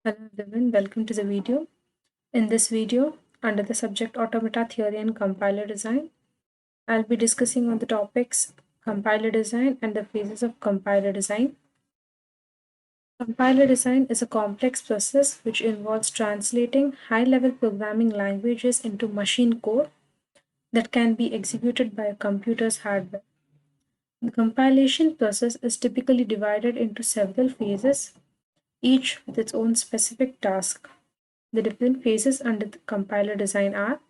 Hello everyone, welcome to the video. In this video, under the subject Automata Theory and Compiler Design, I'll be discussing on the topics compiler design and the phases of compiler design. Compiler design is a complex process which involves translating high-level programming languages into machine code that can be executed by a computer's hardware. The compilation process is typically divided into several phases, each with its own specific task. The different phases under the compiler design are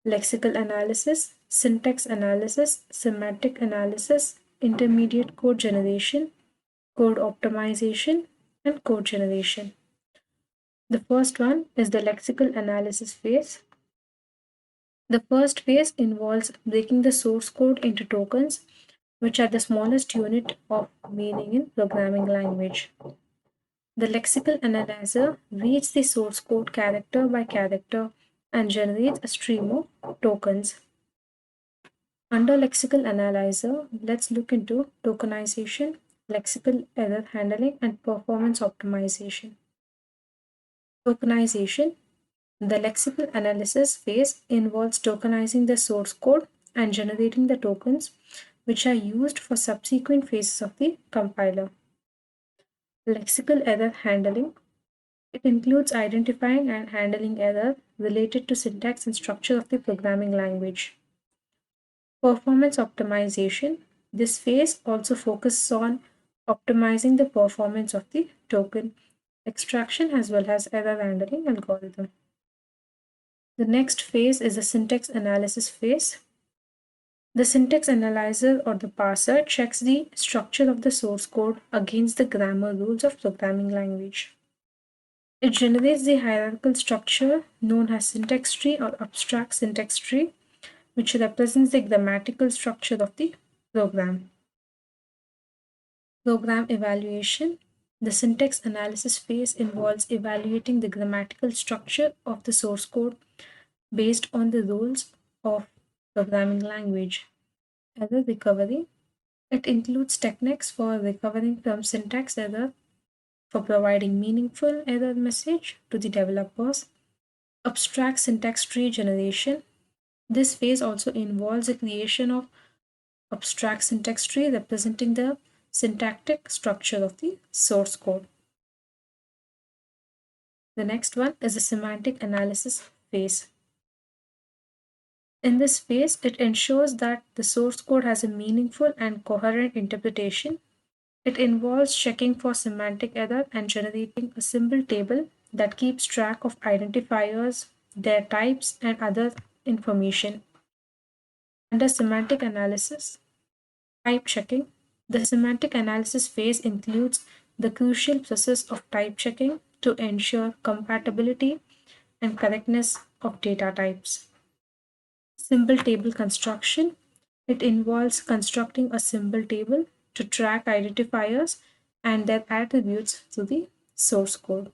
lexical analysis, syntax analysis, semantic analysis, intermediate code generation, code optimization, and code generation. The first one is the lexical analysis phase. The first phase involves breaking the source code into tokens, which are the smallest unit of meaning in programming language. The lexical analyzer reads the source code character by character and generates a stream of tokens. Under lexical analyzer, let's look into tokenization, lexical error handling, and performance optimization. Tokenization. The lexical analysis phase involves tokenizing the source code and generating the tokens, which are used for subsequent phases of the compiler. Lexical error handling. It includes identifying and handling error related to syntax and structure of the programming language. Performance optimization. This phase also focuses on optimizing the performance of the token extraction as well as error handling algorithm. The next phase is the syntax analysis phase. The syntax analyzer or the parser checks the structure of the source code against the grammar rules of programming language. It generates the hierarchical structure known as syntax tree or abstract syntax tree, which represents the grammatical structure of the program. Program evaluation. The syntax analysis phase involves evaluating the grammatical structure of the source code based on the rules of programming language. Error recovery. It includes techniques for recovering from syntax error, for providing meaningful error message to the developers. Abstract syntax tree generation. This phase also involves the creation of abstract syntax tree representing the syntactic structure of the source code. The next one is the semantic analysis phase. In this phase, it ensures that the source code has a meaningful and coherent interpretation. It involves checking for semantic error and generating a symbol table that keeps track of identifiers, their types, and other information. Under semantic analysis, type checking. The semantic analysis phase includes the crucial process of type checking to ensure compatibility and correctness of data types. Symbol table construction. It involves constructing a symbol table to track identifiers and their attributes to the source code.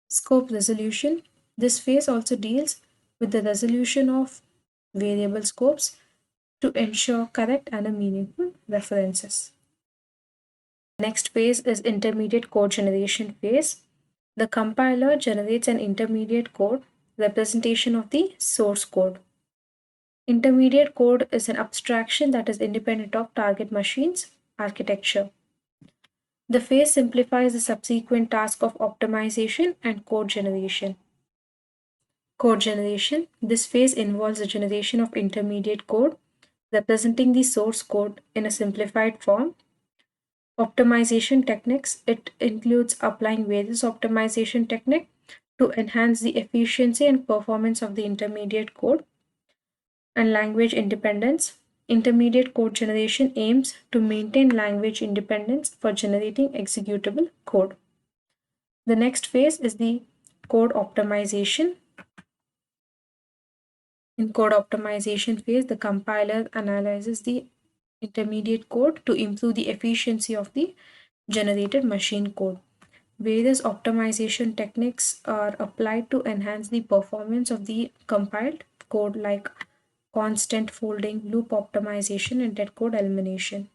Scope resolution. This phase also deals with the resolution of variable scopes to ensure correct and meaningful references. Next phase is intermediate code generation phase. The compiler generates an intermediate code representation of the source code. Intermediate code is an abstraction that is independent of target machine's architecture. The phase simplifies the subsequent task of optimization and code generation. Code generation. This phase involves the generation of intermediate code representing the source code in a simplified form. Optimization techniques. It includes applying various optimization techniques to enhance the efficiency and performance of the intermediate code. And language independence. Intermediate code generation aims to maintain language independence for generating executable code. The next phase is the code optimization. In code optimization phase, the compiler analyzes the intermediate code to improve the efficiency of the generated machine code. Various optimization techniques are applied to enhance the performance of the compiled code, like constant folding, loop optimization, and dead code elimination.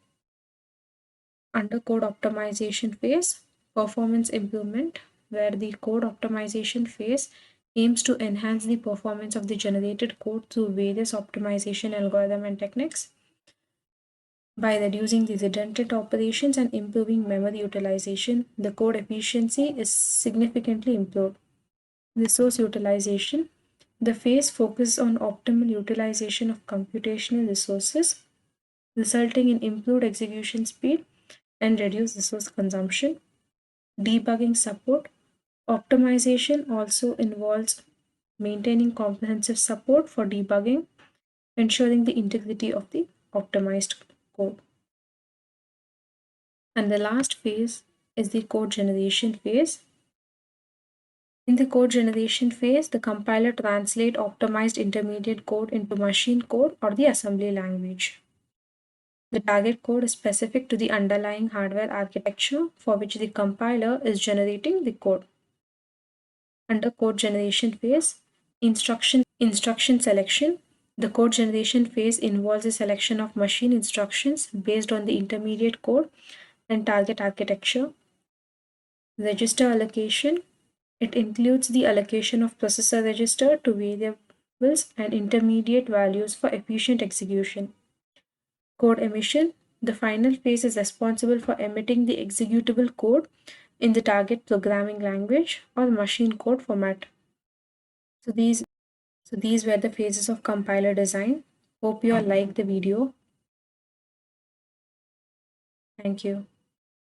Under code optimization phase, performance improvement, where the code optimization phase aims to enhance the performance of the generated code through various optimization algorithm and techniques by reducing the redundant operations and improving memory utilization. The code efficiency is significantly improved. Resource utilization. The phase focuses on optimal utilization of computational resources, resulting in improved execution speed and reduced resource consumption. Debugging support. Optimization also involves maintaining comprehensive support for debugging, ensuring the integrity of the optimized code. And the last phase is the code generation phase. In the code generation phase, the compiler translates optimized intermediate code into machine code or the assembly language. The target code is specific to the underlying hardware architecture for which the compiler is generating the code. Under code generation phase, instruction selection. The code generation phase involves the selection of machine instructions based on the intermediate code and target architecture. Register allocation. It includes the allocation of processor register to variables and intermediate values for efficient execution. Code emission. The final phase is responsible for emitting the executable code in the target programming language or machine code format. So these were the phases of compiler design. Hope you all liked the video. Thank you.